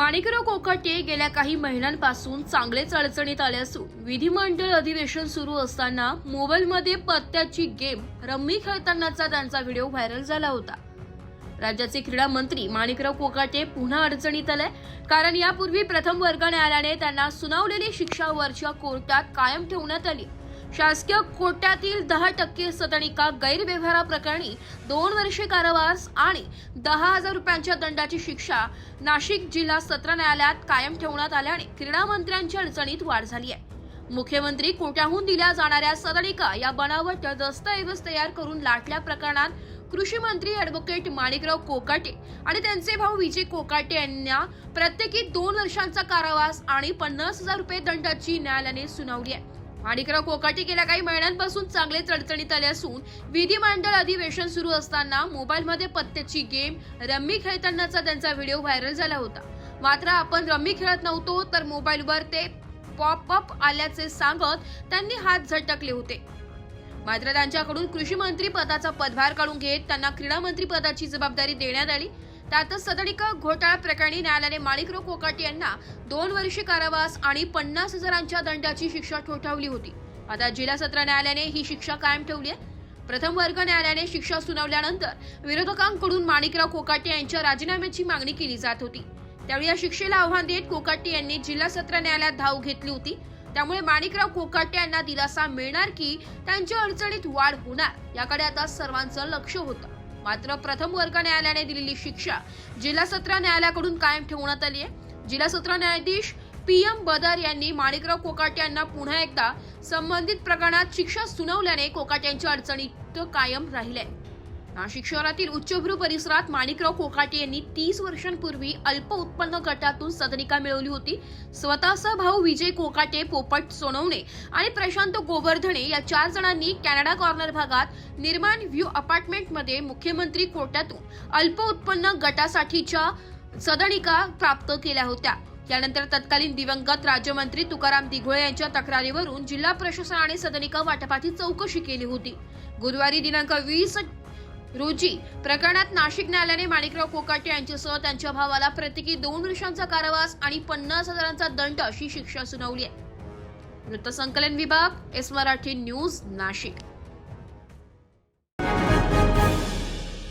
माणिकराव कोकाटे गेल्या काही महिन्यांपासून चांगलेच अडचणीत आले असून विधिमंडळ अधिवेशन सुरू असताना मोबाईलमध्ये पत्त्याची गेम रम्मी खेळतानाचा त्यांचा व्हिडिओ व्हायरल झाला होता। राज्याचे क्रीडा मंत्री माणिकराव कोकाटे पुन्हा अडचणीत आले, कारण यापूर्वी प्रथम वर्ग न्यायालयाने त्यांना सुनावलेली शिक्षा वरच्या कोर्टात कायम ठेवण्यात आली। शासकीय कोर्टातील 10% सदनिका गैरव्यवहाराप्रकरणी 2 वर्षे कारावास आणि 10,000 रुपयांच्या दंडाची शिक्षा नाशिक जिल्हा सत्र न्यायालयात कायम ठेवण्यात आल्याने क्रीडा मंत्र्यांच्या अडचणीत वाढ झाली आहे। मुख्यमंत्री कोर्टाहून दिल्या जाणाऱ्या सदनिका या बनावट दस्तऐवज तयार करून लाटल्या प्रकरणात कृषी मंत्री ॲडव्होकेट माणिकराव कोकाटे आणि त्यांचे भाऊ विजय कोकाटे यांना प्रत्येकी 2 वर्षांचा कारावास आणि 50,000 रुपये दंडाची न्यायालयाने सुनावली आहे। माणिकराव कोकाटे गेल्या काही महिन्यांपासून चांगलेच अडचणीत आले असून विधिमंडळ अधिवेशन सुरू असताना मोबाईलमध्ये पत्त्याची गेम रम्मी खेळतानाचा त्यांचा व्हिडिओ व्हायरल झाला होता। मात्र आपण रम्मी खेळत नव्हतो तर मोबाईलवर ते पॉपअप आल्याचे सांगत त्यांनी हात झटकले होते। मात्र त्यांच्याकडून कृषी मंत्री पदाचा पदभार काढून घेत त्यांना क्रीडा मंत्री पदाची जबाबदारी देण्यात आली। त्यातच सदनिका घोटाळा प्रकरणी न्यायालयाने माणिकराव कोकाटे यांना 2 वर्षे कारावास आणि 50,000च्या दंडाची शिक्षा ठोठावली होती। आता जिल्हा सत्र न्यायालयाने ही शिक्षा कायम ठेवली आहे। प्रथम वर्ग न्यायालयाने शिक्षा सुनावल्यानंतर विरोधकांकडून माणिकराव कोकाटे यांच्या राजीनाम्याची मागणी केली जात होती। त्यावेळी या शिक्षेला आव्हान देत कोकाटे यांनी जिल्हा सत्र न्यायालयात धाव घेतली होती। त्यामुळे माणिकराव कोकाटे यांना दिलासा मिळणार की त्यांच्या अडचणीत वाढ होणार याकडे आता सर्वांचं लक्ष होतं। मात्र प्रथम वर्ग न्यायालयाने दिलेली शिक्षा जिल्हा सत्र न्यायालयाकडून कायम ठेवण्यात आली आहे। जिल्हा सत्र न्यायाधीश PM बदर यांनी माणिकराव कोकाटे यांना पुन्हा एकदा संबंधित प्रकरणात शिक्षा सुनावल्याने कोकाटे यांच्या अडचणीत कायम राहिले। नाशिक शहरातील उच्चभ्रू परिसरात माणिकराव कोकाटे यांनी 30 वर्षांपूर्वी अल्प उत्पन्न गटातून सदनिका मिळवली होती। स्वतःचा भाऊ विजय कोकाटे, पोपट सोनवणे आणि प्रशांत गोवर्धने या 4 जणांनी कॅनडा कॉर्नर भागात निर्माण व्ह्यू अपार्टमेंटमध्ये मुख्यमंत्री कोर्टातून अल्प उत्पन्न गटासाठीच्या सदनिका प्राप्त केल्या होत्या। यानंतर तत्कालीन दिवंगत राज्यमंत्री तुकाराम दिघोळे यांच्या तक्रारीवरून जिल्हा प्रशासनाने सदनिका वाटपाची चौकशी केली होती। गुरुवारी दिनांक 20 रोजी प्रकरणात नाशिक न्यायालयाने माणिकराव कोकाटे यांच्यासह त्यांच्या भावाला प्रत्येकी 2 वर्षांचा कारावास आणि 50,000चा दंड अशी शिक्षा सुनावली आहे। वृत्तसंकलन विभाग, एस मराठी न्यूज, नाशिक।